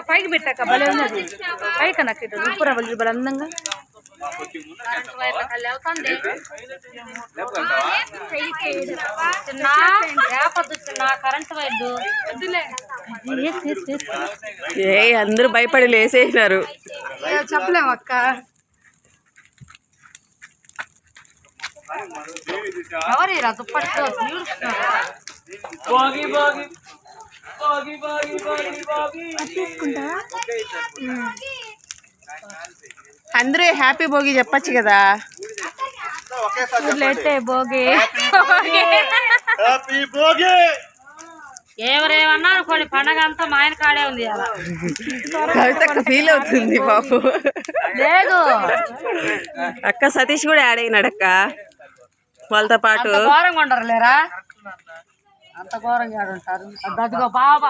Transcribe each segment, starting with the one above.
పైకి పెట్టాక బలే ఉన్నది పైకి నాకు సూపర్ అవ్వాలి బల అందంగా అందరూ భయపడి లేసేసినారు. చెప్పలేము అక్క. ఎవరు దుప్పట్లో అందరూ హ్యాపీ భోగి చెప్పచ్చు కదా. భోగి ఎవరేమన్నా అనుకోండి పండగ అంతా మా ఆయన కాడే ఉంది. కవిత ఫీల్ అవుతుంది బాబు. లేదు అక్క సతీష్ కూడా యాడ్ అయినాడు అక్క వాళ్ళతో పాటు. ఘోరంగా ఉండరు లేరా, అంత ఘోరంగా ఆడుంటారు. అదిగో బావ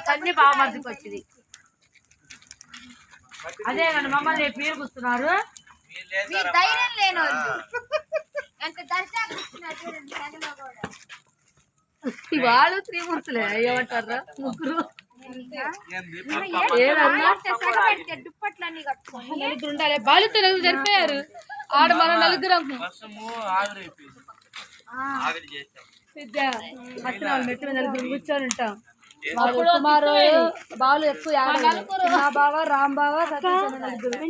తల్లి బావ మధ్యకి వచ్చింది. అదే కానీ మమ్మల్ని పేరు కూస్తున్నారు. వాళ్ళు త్రిమూర్తులే ఏమంటారా ముగ్గురు నలుగురు ఉండాలి. బాలుతో నలుగురు చనిపోయారు. ఆడ మన నలుగురు మెట్టు నలుగురు కూర్చొని ఉంటాం. కుమారు బాలు ఎక్కువ బావ రామ్ బావ నలుగురు